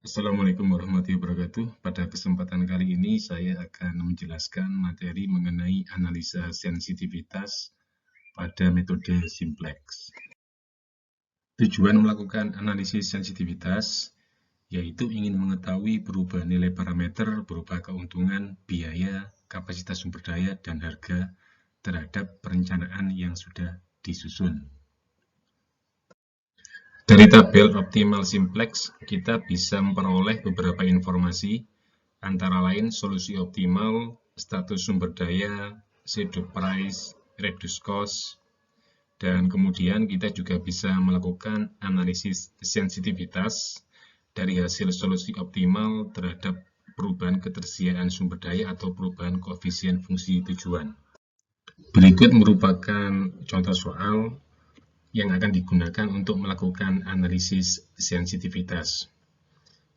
Assalamualaikum warahmatullahi wabarakatuh. Pada kesempatan kali ini saya akan menjelaskan materi mengenai analisa sensitivitas pada metode simplex. Tujuan melakukan analisis sensitivitas yaitu ingin mengetahui perubahan nilai parameter berupa keuntungan, biaya, kapasitas sumber daya, dan harga terhadap perencanaan yang sudah disusun. Dari tabel optimal simplex, kita bisa memperoleh beberapa informasi, antara lain solusi optimal, status sumber daya, schedule price, reduce cost, dan kemudian kita juga bisa melakukan analisis sensitivitas dari hasil solusi optimal terhadap perubahan ketersediaan sumber daya atau perubahan koefisien fungsi tujuan. Berikut merupakan contoh soal yang akan digunakan untuk melakukan analisis sensitivitas.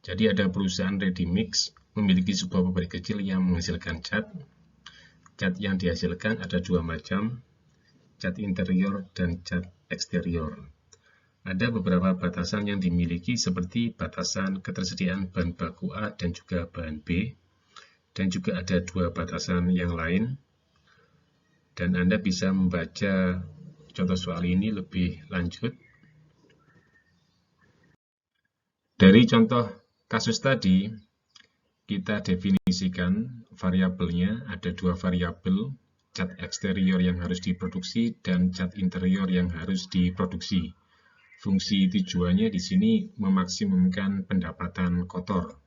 Jadi ada perusahaan ready mix memiliki sebuah pabrik kecil yang menghasilkan cat. Cat yang dihasilkan ada dua macam, cat interior dan cat eksterior. Ada beberapa batasan yang dimiliki seperti batasan ketersediaan bahan baku A dan juga bahan B, dan juga ada dua batasan yang lain. Dan Anda bisa membaca contoh soal ini lebih lanjut. Dari contoh kasus tadi, kita definisikan variabelnya, ada dua variabel, cat eksterior yang harus diproduksi dan cat interior yang harus diproduksi. Fungsi tujuannya di sini memaksimumkan pendapatan kotor.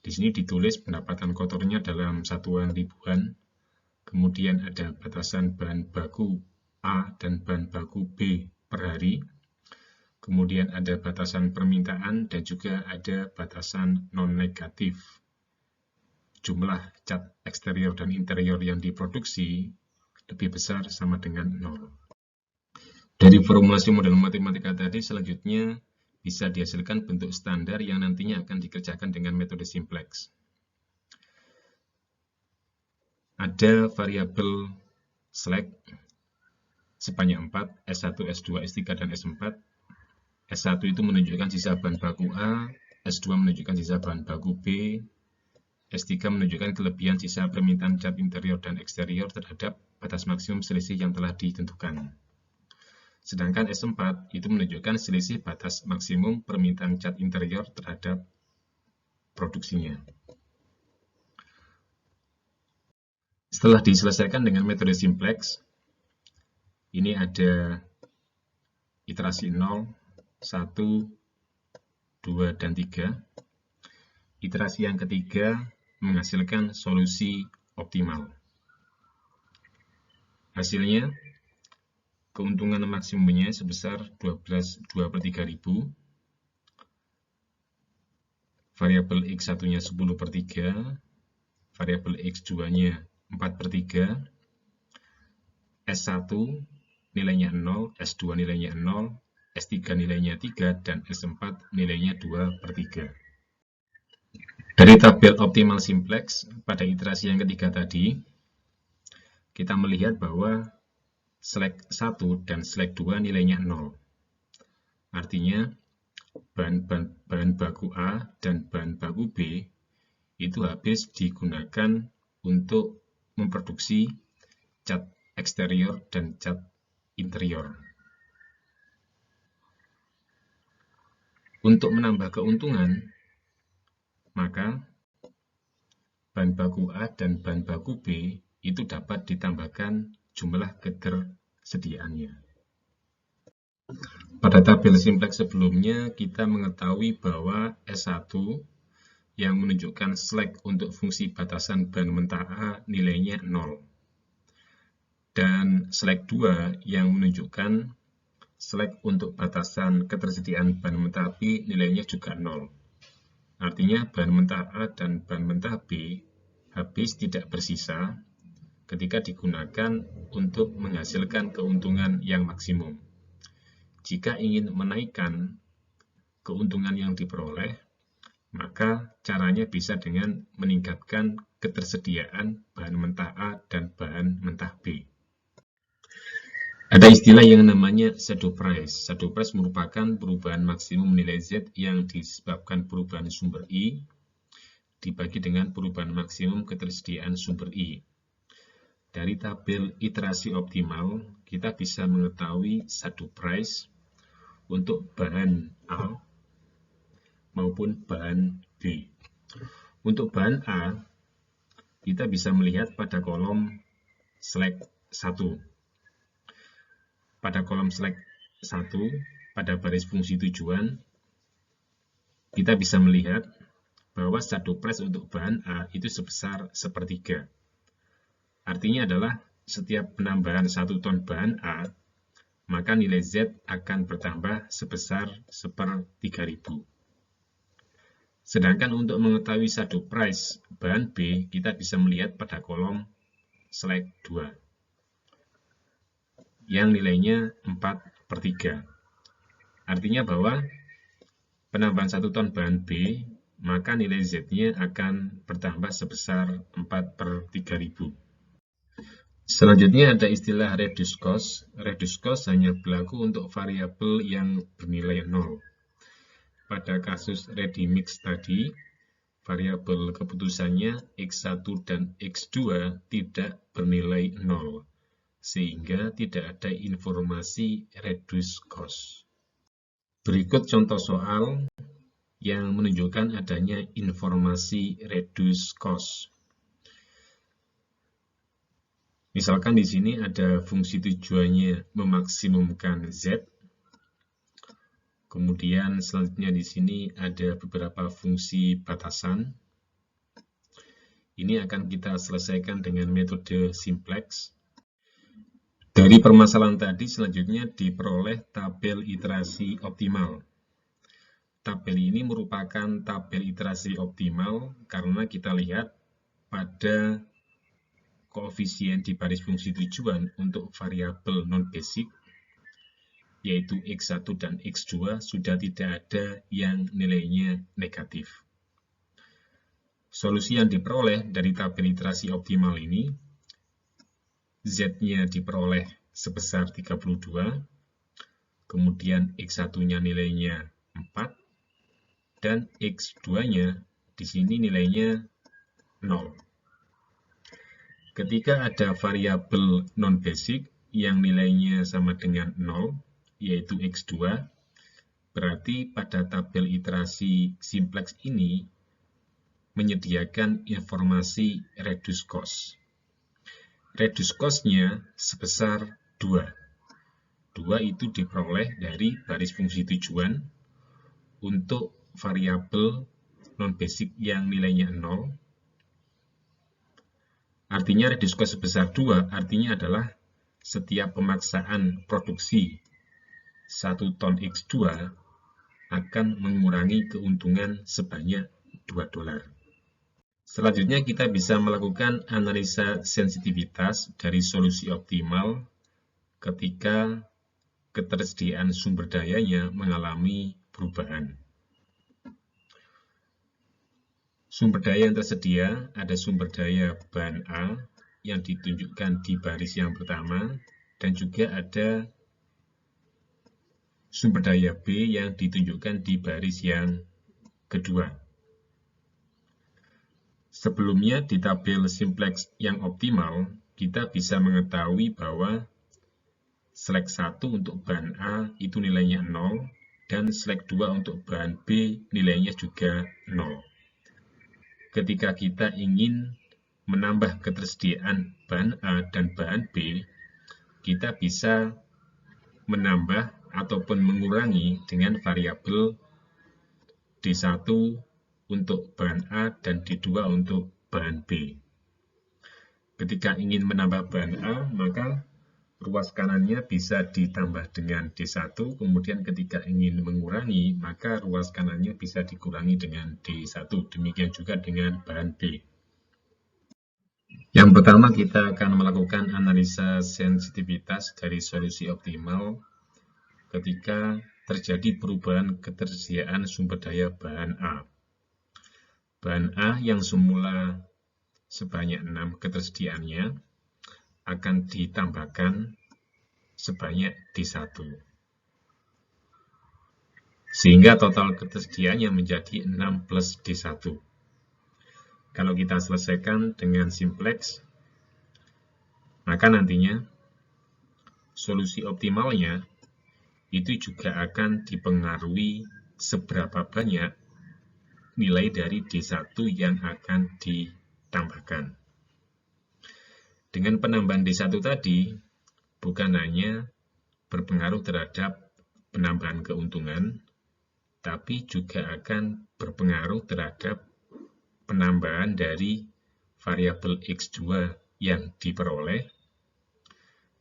Di sini ditulis pendapatan kotornya dalam satuan ribuan, kemudian ada batasan bahan baku A dan bahan baku B per hari, kemudian ada batasan permintaan dan juga ada batasan non-negatif. Jumlah cat eksterior dan interior yang diproduksi lebih besar sama dengan 0. Dari formulasi model matematika tadi, selanjutnya bisa dihasilkan bentuk standar yang nantinya akan dikerjakan dengan metode simplex. Ada variabel slack sebanyak 4, S1, S2, S3, dan S4. S1 itu menunjukkan sisa bahan baku A, S2 menunjukkan sisa bahan baku B, S3 menunjukkan kelebihan sisa permintaan cat interior dan eksterior terhadap batas maksimum selisih yang telah ditentukan. Sedangkan S4 itu menunjukkan selisih batas maksimum permintaan cat interior terhadap produksinya. Setelah diselesaikan dengan metode simplex, ini ada iterasi 0, 1, 2, dan 3. Iterasi yang ketiga menghasilkan solusi optimal. Hasilnya, keuntungan maksimumnya sebesar 12/3.000, variabel X1-nya 10/3, variabel X2-nya 4/3, S1 nilainya 0, S2 nilainya 0, S3 nilainya 3, dan S4 nilainya 2/3. Dari tabel optimal simplex pada iterasi yang ketiga tadi, kita melihat bahwa slack 1 dan slack 2 nilainya 0. Artinya, bahan baku A dan bahan baku B itu habis digunakan untuk memproduksi cat eksterior dan cat interior. Untuk menambah keuntungan, maka bahan baku A dan bahan baku B itu dapat ditambahkan jumlah ketersediaannya. Pada tabel simplex sebelumnya, kita mengetahui bahwa S1 yang menunjukkan slack untuk fungsi batasan bahan mentah A nilainya 0. Dan slack 2 yang menunjukkan slack untuk batasan ketersediaan bahan mentah B nilainya juga 0. Artinya bahan mentah A dan bahan mentah B habis tidak bersisa ketika digunakan untuk menghasilkan keuntungan yang maksimum. Jika ingin menaikkan keuntungan yang diperoleh, maka caranya bisa dengan meningkatkan ketersediaan bahan mentah A dan bahan mentah B. Ada istilah yang namanya shadow price. Shadow price merupakan perubahan maksimum nilai Z yang disebabkan perubahan sumber I dibagi dengan perubahan maksimum ketersediaan sumber I. Dari tabel iterasi optimal, kita bisa mengetahui shadow price untuk bahan A maupun bahan B. Untuk bahan A, kita bisa melihat pada kolom select 1. Pada kolom select 1, pada baris fungsi tujuan, kita bisa melihat bahwa shadow price untuk bahan A itu sebesar 1/3. Artinya adalah setiap penambahan 1 ton bahan A, maka nilai Z akan bertambah sebesar 1/3000. Sedangkan untuk mengetahui shadow price bahan B, kita bisa melihat pada kolom select 2. Yang nilainya 4/3. Artinya bahwa penambahan 1 ton bahan B, maka nilai Z-nya akan bertambah sebesar 4/3000. Selanjutnya ada istilah reduced cost. Reduced cost hanya berlaku untuk variabel yang bernilai 0. Pada kasus ready mix tadi, variabel keputusannya X1 dan X2 tidak bernilai 0. Sehingga tidak ada informasi reduced cost. Berikut contoh soal yang menunjukkan adanya informasi reduced cost. Misalkan di sini ada fungsi tujuannya memaksimumkan Z. Kemudian selanjutnya di sini ada beberapa fungsi batasan. Ini akan kita selesaikan dengan metode simplex. Dari permasalahan tadi selanjutnya diperoleh tabel iterasi optimal. Tabel ini merupakan tabel iterasi optimal karena kita lihat pada koefisien di baris fungsi tujuan untuk variabel non-basic, yaitu X1 dan X2 sudah tidak ada yang nilainya negatif. Solusi yang diperoleh dari tabel iterasi optimal ini, Z-nya diperoleh sebesar 32, kemudian X1-nya nilainya 4, dan X2-nya di sini nilainya 0. Ketika ada variabel non-basic yang nilainya sama dengan 0, yaitu X2, berarti pada tabel iterasi simplex ini menyediakan informasi reduced cost. Reduced cost-nya sebesar 2. 2 itu diperoleh dari baris fungsi tujuan untuk variabel non-basic yang nilainya 0. Artinya reduced cost sebesar 2 artinya adalah setiap pemaksaan produksi 1 ton X2 akan mengurangi keuntungan sebanyak $2. Selanjutnya kita bisa melakukan analisa sensitivitas dari solusi optimal ketika ketersediaan sumber dayanya mengalami perubahan. Sumber daya yang tersedia, ada sumber daya bahan A yang ditunjukkan di baris yang pertama, dan juga ada sumber daya B yang ditunjukkan di baris yang kedua. Sebelumnya di tabel simplex yang optimal, kita bisa mengetahui bahwa select 1 untuk bahan A itu nilainya 0, dan select 2 untuk bahan B nilainya juga 0. Ketika kita ingin menambah ketersediaan bahan A dan bahan B, kita bisa menambah ataupun mengurangi dengan variabel D1 untuk bahan A dan D2 untuk bahan B. Ketika ingin menambah bahan A, maka ruas kanannya bisa ditambah dengan D1, kemudian ketika ingin mengurangi, maka ruas kanannya bisa dikurangi dengan D1. Demikian juga dengan bahan B. Yang pertama kita akan melakukan analisa sensitivitas dari solusi optimal ketika terjadi perubahan ketersediaan sumber daya bahan A. Bahan A yang semula sebanyak 6 ketersediaannya akan ditambahkan sebanyak D1. Sehingga total ketersediaannya menjadi 6 plus D1. Kalau kita selesaikan dengan simplex, maka nantinya solusi optimalnya itu juga akan dipengaruhi seberapa banyak nilai dari D1 yang akan ditambahkan. Dengan penambahan D1 tadi, bukan hanya berpengaruh terhadap penambahan keuntungan, tapi juga akan berpengaruh terhadap penambahan dari variabel X2 yang diperoleh,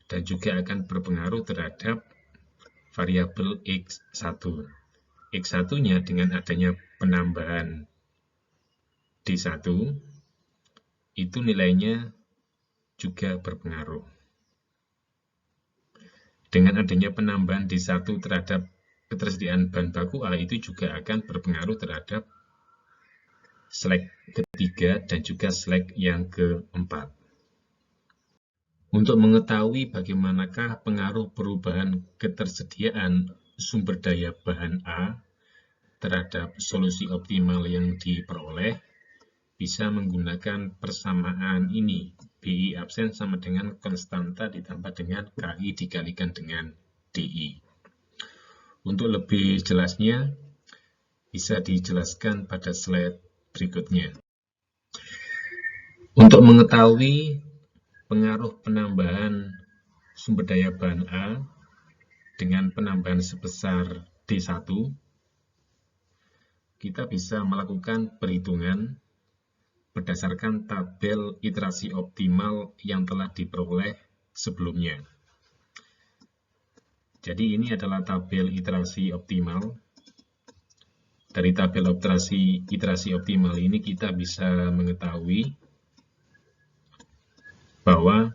dan juga akan berpengaruh terhadap variabel X1. X1-nya dengan adanya penambahan D1, itu nilainya juga berpengaruh. Dengan adanya penambahan D1 terhadap ketersediaan bahan baku A, itu juga akan berpengaruh terhadap slag ketiga dan juga slag yang keempat. Untuk mengetahui bagaimanakah pengaruh perubahan ketersediaan sumber daya bahan A terhadap solusi optimal yang diperoleh, bisa menggunakan persamaan ini. BI absen sama dengan konstanta ditambah dengan KI dikalikan dengan DI. Untuk lebih jelasnya, bisa dijelaskan pada slide berikutnya. Untuk mengetahui pengaruh penambahan sumber daya bahan A dengan penambahan sebesar D1, kita bisa melakukan perhitungan berdasarkan tabel iterasi optimal yang telah diperoleh sebelumnya. Jadi ini adalah tabel iterasi optimal. Dari tabel iterasi optimal ini kita bisa mengetahui bahwa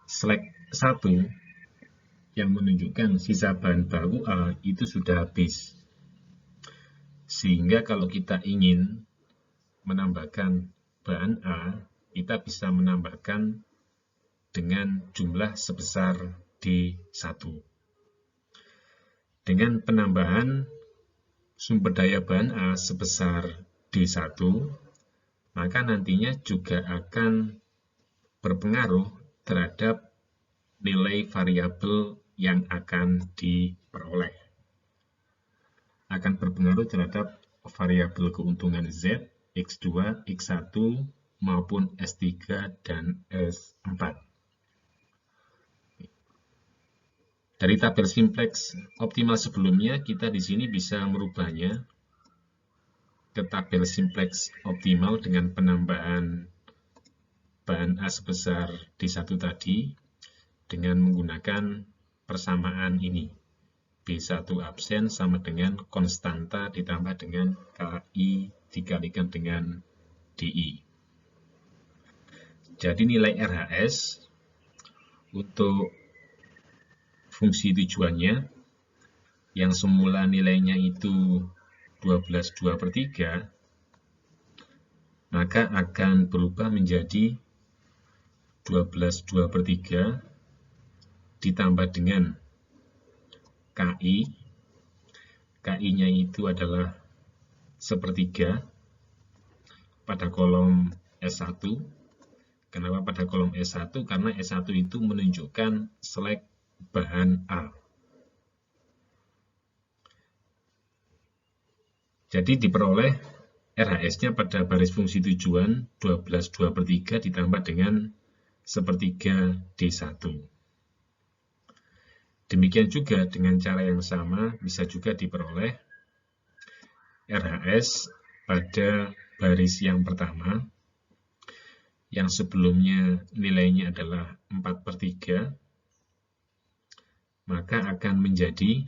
slag 1 yang menunjukkan sisa bahan baku A itu sudah habis. Sehingga kalau kita ingin menambahkan bahan A, kita bisa menambahkan dengan jumlah sebesar D1. Dengan penambahan sumber daya bahan A sebesar D1, maka nantinya juga akan berpengaruh terhadap nilai variabel yang akan diperoleh. Akan berpengaruh terhadap variabel keuntungan Z, X2, X1, maupun S3 dan S4. Dari tabel simplex optimal sebelumnya, kita di sini bisa merubahnya ke tabel simplex optimal dengan penambahan bahan A sebesar D1 tadi dengan menggunakan persamaan ini. B1 absen sama dengan konstanta ditambah dengan KI dikalikan dengan DI. Jadi nilai RHS untuk fungsi tujuannya yang semula nilainya itu 12/2/3, maka akan berubah menjadi 12/2/3 ditambah dengan KI. KI-nya itu adalah 1/3 pada kolom S1. Kenapa pada kolom S1? Karena S1 itu menunjukkan slag bahan A. Jadi diperoleh RHS-nya pada baris fungsi tujuan 12/2/3 ditambah dengan 1/3 D1. Demikian juga dengan cara yang sama bisa juga diperoleh RHS pada baris yang pertama yang sebelumnya nilainya adalah 4/3, maka akan menjadi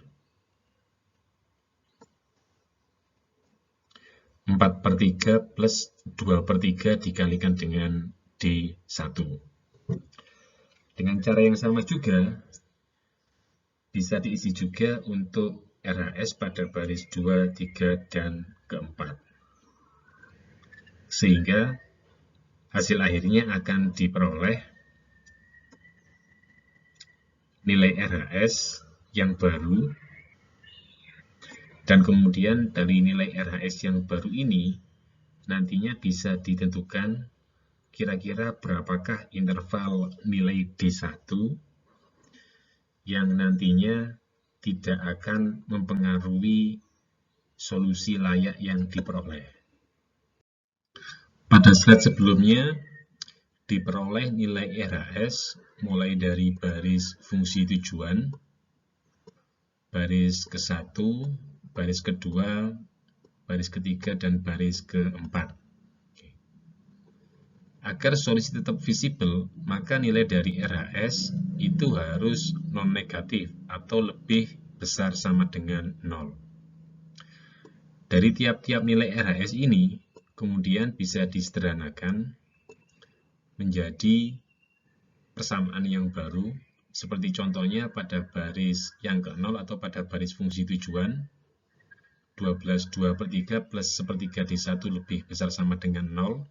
4/3 plus 2/3 dikalikan dengan D1. Dengan cara yang sama juga, bisa diisi juga untuk RHS pada baris 2, 3, dan keempat. Sehingga hasil akhirnya akan diperoleh nilai RHS yang baru, dan kemudian dari nilai RHS yang baru ini nantinya bisa ditentukan kira-kira berapakah interval nilai D1 yang nantinya tidak akan mempengaruhi solusi layak yang diperoleh. Pada slide sebelumnya, diperoleh nilai RHS mulai dari baris fungsi tujuan, baris ke-1, baris kedua, baris ketiga, dan baris keempat. Agar solusi tetap visible, maka nilai dari RHS itu harus non-negatif atau lebih besar sama dengan 0. Dari tiap-tiap nilai RHS ini, kemudian bisa disederhanakan menjadi persamaan yang baru, seperti contohnya pada baris yang ke-0 atau pada baris fungsi tujuan, 12 2/3 plus 1/3 D1 lebih besar sama dengan 0.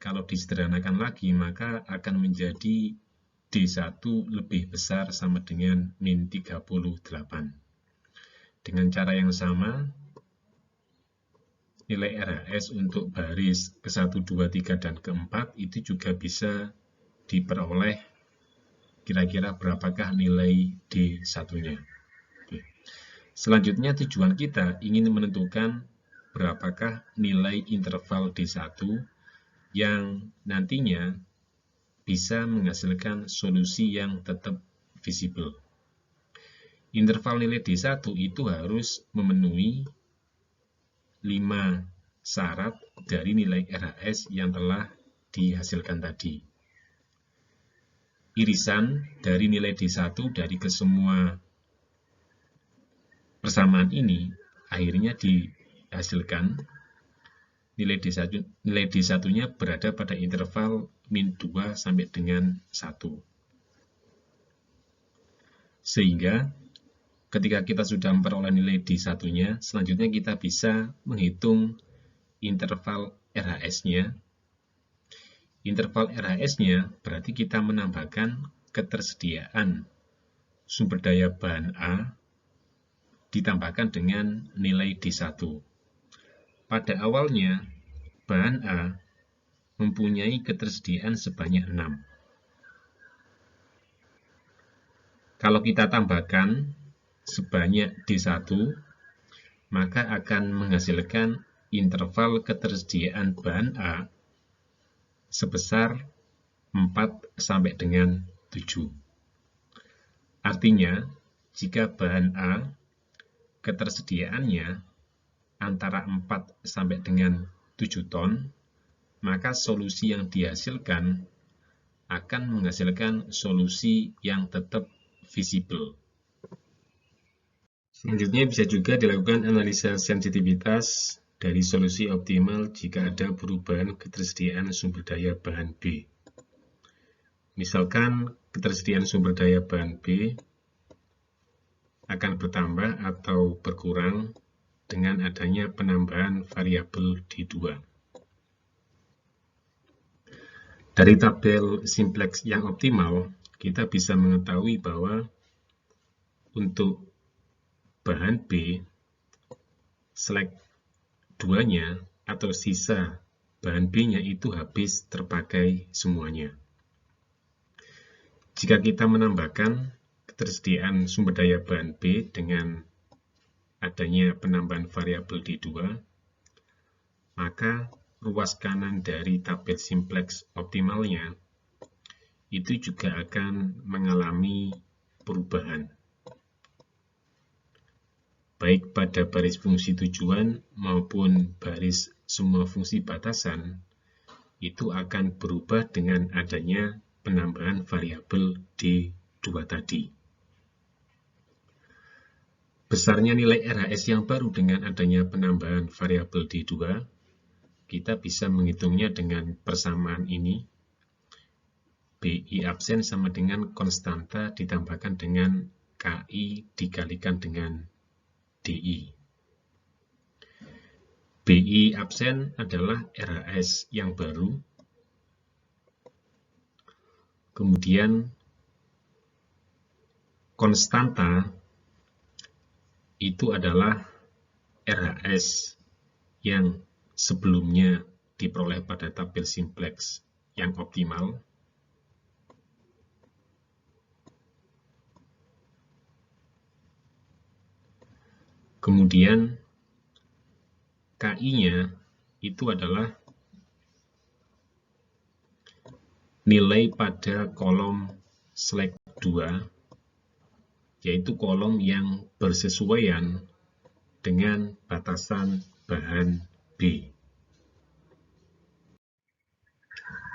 Kalau disederhanakan lagi, maka akan menjadi D1 lebih besar sama dengan min 38. Dengan cara yang sama, nilai RHS untuk baris ke-1, 2, 3, dan ke-4 itu juga bisa diperoleh kira-kira berapakah nilai D1-nya. Selanjutnya tujuan kita ingin menentukan berapakah nilai interval D1 yang nantinya bisa menghasilkan solusi yang tetap visible. Interval nilai D1 itu harus memenuhi 5 syarat dari nilai RHS yang telah dihasilkan tadi. Irisan dari nilai D1 dari kesemua persamaan ini akhirnya dihasilkan nilai D1-nya berada pada interval min 2 sampai dengan 1. Sehingga ketika kita sudah memperoleh nilai D1-nya, selanjutnya kita bisa menghitung interval RHS-nya. Interval RHS-nya berarti kita menambahkan ketersediaan sumber daya bahan A ditambahkan dengan nilai D1. Pada awalnya, bahan A mempunyai ketersediaan sebanyak 6. Kalau kita tambahkan sebanyak D1, maka akan menghasilkan interval ketersediaan bahan A sebesar 4 sampai dengan 7. Artinya, jika bahan A ketersediaannya antara 4 sampai dengan 7 ton, maka solusi yang dihasilkan akan menghasilkan solusi yang tetap visible. Selanjutnya bisa juga dilakukan analisa sensitivitas dari solusi optimal jika ada perubahan ketersediaan sumber daya bahan B. Misalkan ketersediaan sumber daya bahan B akan bertambah atau berkurang dengan adanya penambahan variabel D2. Dari tabel simplex yang optimal, kita bisa mengetahui bahwa untuk bahan B, select 2-nya atau sisa bahan B-nya itu habis terpakai semuanya. Jika kita menambahkan ketersediaan sumber daya bahan B dengan adanya penambahan variabel D2, maka ruas kanan dari tabel simplex optimalnya itu juga akan mengalami perubahan. Baik pada baris fungsi tujuan maupun baris semua fungsi batasan, itu akan berubah dengan adanya penambahan variabel D2 tadi. Besarnya nilai RHS yang baru dengan adanya penambahan variabel D2, kita bisa menghitungnya dengan persamaan ini. BI absen sama dengan konstanta ditambahkan dengan KI dikalikan dengan DI. BI absen adalah RHS yang baru. Kemudian konstanta itu adalah RHS yang sebelumnya diperoleh pada tabel simplex yang optimal. Kemudian KI-nya itu adalah nilai pada kolom slack 2, yaitu kolom yang bersesuaian dengan batasan bahan B.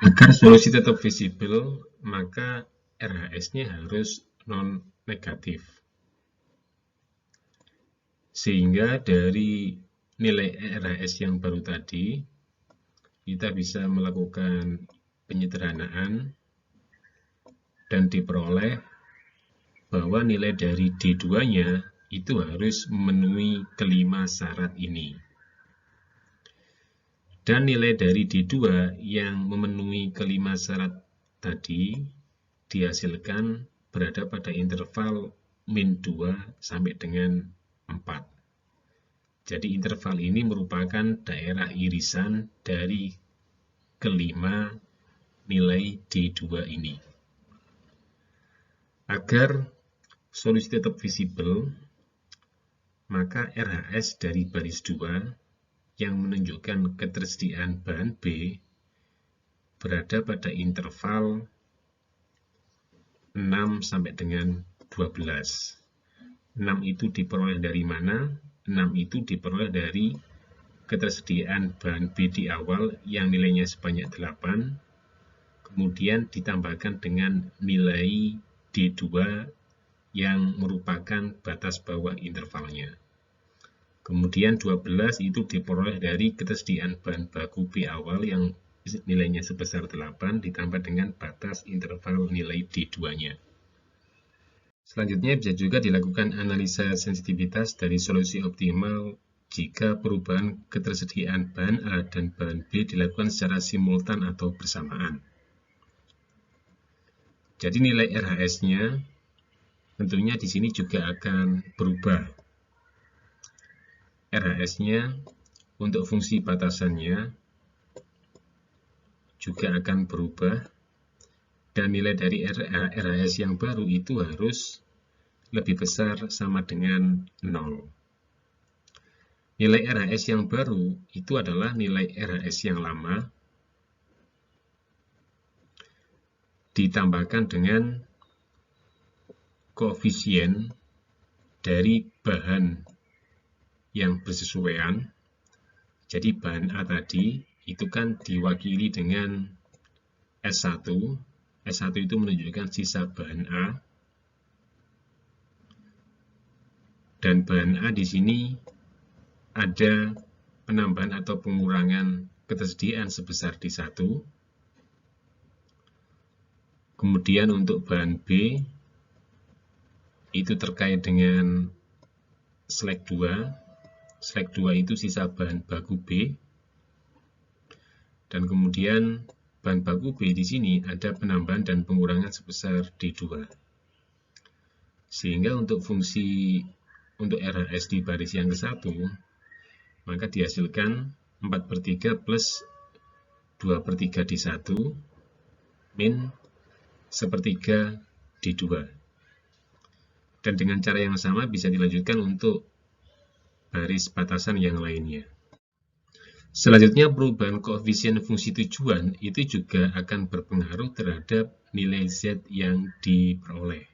Agar solusi tetap visible, maka RHS-nya harus non-negatif. Sehingga dari nilai RHS yang baru tadi, kita bisa melakukan penyederhanaan dan diperoleh bahwa nilai dari D2-nya itu harus memenuhi kelima syarat ini. Dan nilai dari D2 yang memenuhi kelima syarat tadi dihasilkan berada pada interval min 2 sampai dengan 4. Jadi interval ini merupakan daerah irisan dari kelima nilai D2 ini. Agar solusi tetap visible, maka RHS dari baris 2 yang menunjukkan ketersediaan bahan B berada pada interval 6 sampai dengan 12. 6 itu diperoleh dari mana? 6 itu diperoleh dari ketersediaan bahan B di awal yang nilainya sebanyak 8, kemudian ditambahkan dengan nilai D2 yang merupakan batas bawah intervalnya. Kemudian 12 itu diperoleh dari ketersediaan bahan baku B awal yang nilainya sebesar 8 ditambah dengan batas interval nilai D2-nya. Selanjutnya bisa juga dilakukan analisa sensitivitas dari solusi optimal jika perubahan ketersediaan bahan A dan bahan B dilakukan secara simultan atau bersamaan. Jadi nilai RHS-nya tentunya di sini juga akan berubah. RHS-nya untuk fungsi batasannya juga akan berubah, dan nilai dari RHS yang baru itu harus lebih besar sama dengan 0. Nilai RHS yang baru itu adalah nilai RHS yang lama ditambahkan dengan koefisien dari bahan yang bersesuaian. Jadi bahan A tadi itu kan diwakili dengan S1. S1 itu menunjukkan sisa bahan A. Dan bahan A di sini ada penambahan atau pengurangan ketersediaan sebesar D1. Kemudian untuk bahan B itu terkait dengan slack 2. Slack 2 itu sisa bahan baku B. Dan kemudian bahan baku B di sini ada penambahan dan pengurangan sebesar D2. Sehingga untuk fungsi untuk RHS di baris yang ke-1, maka dihasilkan 4/3 plus 2/3 D1 min 1/3 D2. Dan dengan cara yang sama bisa dilanjutkan untuk baris batasan yang lainnya. Selanjutnya, perubahan koefisien fungsi tujuan itu juga akan berpengaruh terhadap nilai Z yang diperoleh.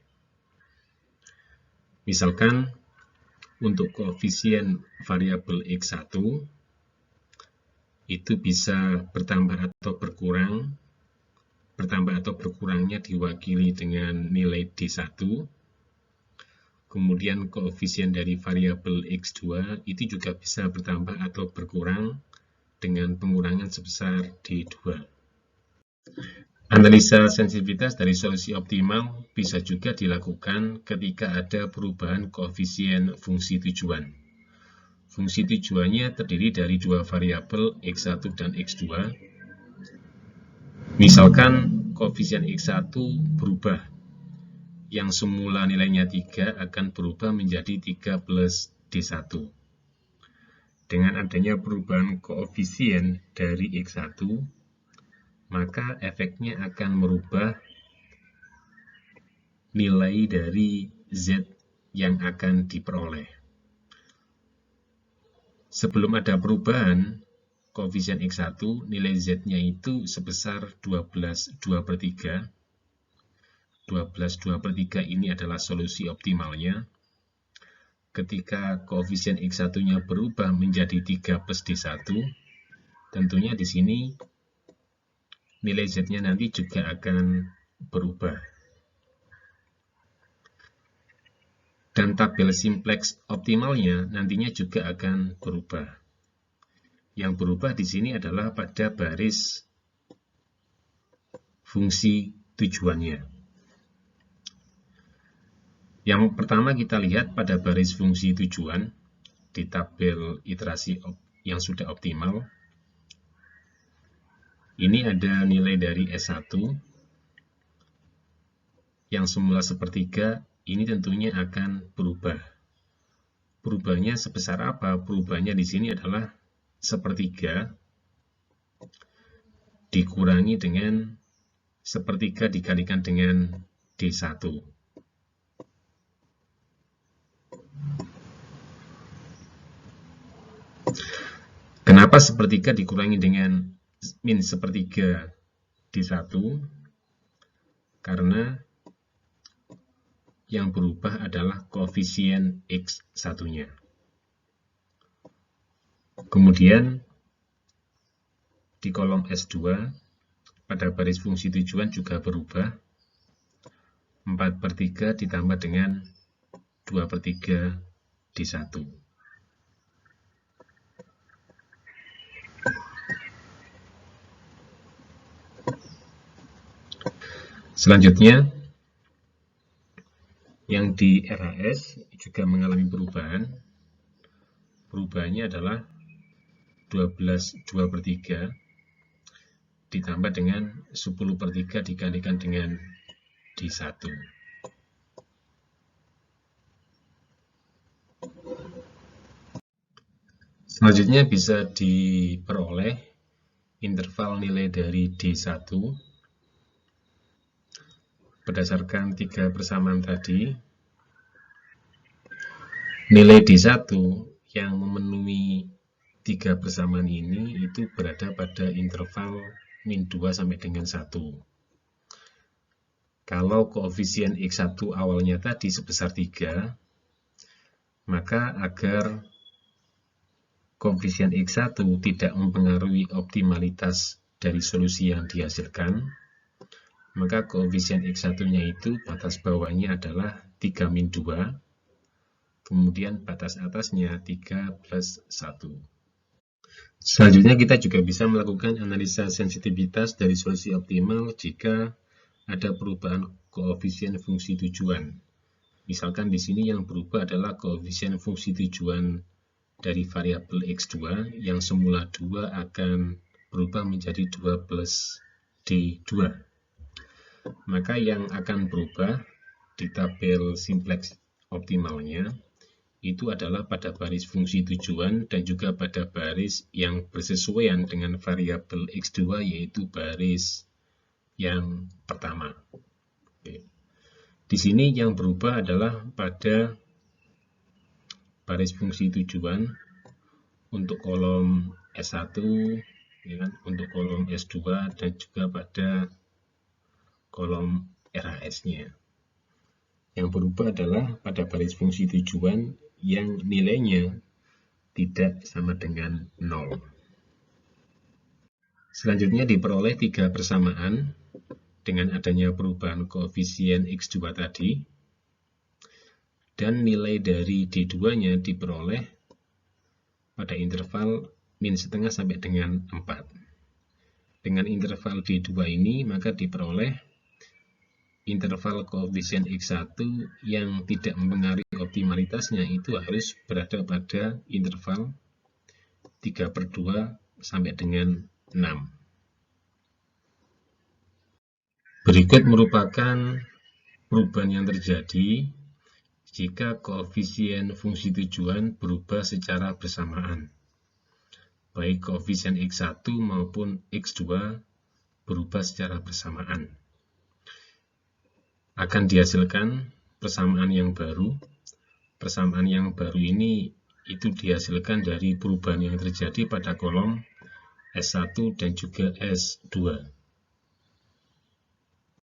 Misalkan, untuk koefisien variabel X1 itu bisa bertambah atau berkurang. Bertambah atau berkurangnya diwakili dengan nilai D1. Kemudian koefisien dari variabel X2 itu juga bisa bertambah atau berkurang dengan pengurangan sebesar D2. Analisa sensitivitas dari solusi optimal bisa juga dilakukan ketika ada perubahan koefisien fungsi tujuan. Fungsi tujuannya terdiri dari dua variabel X1 dan X2. Misalkan koefisien X1 berubah, yang semula nilainya 3 akan berubah menjadi 3 plus D1. Dengan adanya perubahan koefisien dari X1, maka efeknya akan merubah nilai dari Z yang akan diperoleh. Sebelum ada perubahan koefisien X1, nilai Z-nya itu sebesar 12 2/3. 12 2/3 ini adalah solusi optimalnya. Ketika koefisien X1-nya berubah menjadi 3 plus D1, tentunya di sini nilai Z-nya nanti juga akan berubah. Dan tabel simplex optimalnya nantinya juga akan berubah. Yang berubah di sini adalah pada baris fungsi tujuannya. Yang pertama kita lihat pada baris fungsi tujuan di tabel iterasi yang sudah optimal. Ini ada nilai dari S1 yang semula sepertiga, ini tentunya akan berubah. Perubahannya sebesar apa? Perubahannya di sini adalah sepertiga dikurangi dengan sepertiga dikalikan dengan D1. Kenapa sepertiga dikurangi dengan min sepertiga D1? Karena yang berubah adalah koefisien X1-nya. Kemudian di kolom S2 pada baris fungsi tujuan juga berubah. 4/3 ditambah dengan 2/3 D1. Selanjutnya, yang di RHS juga mengalami perubahan. Perubahannya adalah 12 2/3 ditambah dengan 10/3 dikalikan dengan D1. Selanjutnya bisa diperoleh interval nilai dari D1 berdasarkan 3 persamaan tadi. Nilai D1 yang memenuhi 3 persamaan ini itu berada pada interval min 2 sampai dengan 1. Kalau koefisien X1 awalnya tadi sebesar 3, maka agar koefisien X1 tidak mempengaruhi optimalitas dari solusi yang dihasilkan, maka koefisien X1-nya itu batas bawahnya adalah 3 min 2, kemudian batas atasnya 3 plus 1. Selanjutnya kita juga bisa melakukan analisa sensitivitas dari solusi optimal jika ada perubahan koefisien fungsi tujuan. Misalkan di sini yang berubah adalah koefisien fungsi tujuan dari variabel X2 yang semula 2 akan berubah menjadi 2 plus D2. Maka yang akan berubah di tabel simplex optimalnya itu adalah pada baris fungsi tujuan dan juga pada baris yang bersesuaian dengan variabel X2, yaitu baris yang pertama. Oke. Di sini yang berubah adalah pada baris fungsi tujuan untuk kolom S1, ya kan, untuk kolom S2, dan juga pada kolom RHS-nya. Yang berubah adalah pada baris fungsi tujuan yang nilainya tidak sama dengan 0. Selanjutnya diperoleh 3 persamaan dengan adanya perubahan koefisien X2 tadi, dan nilai dari D2-nya diperoleh pada interval min setengah sampai dengan 4. Dengan interval D2 ini maka diperoleh interval koefisien X1 yang tidak mempengaruhi optimalitasnya itu harus berada pada interval 3/2 sampai dengan 6. Berikut merupakan perubahan yang terjadi jika koefisien fungsi tujuan berubah secara bersamaan, baik koefisien X1 maupun X2 berubah secara bersamaan. Akan dihasilkan persamaan yang baru. Persamaan yang baru ini itu dihasilkan dari perubahan yang terjadi pada kolom S1 dan juga S2.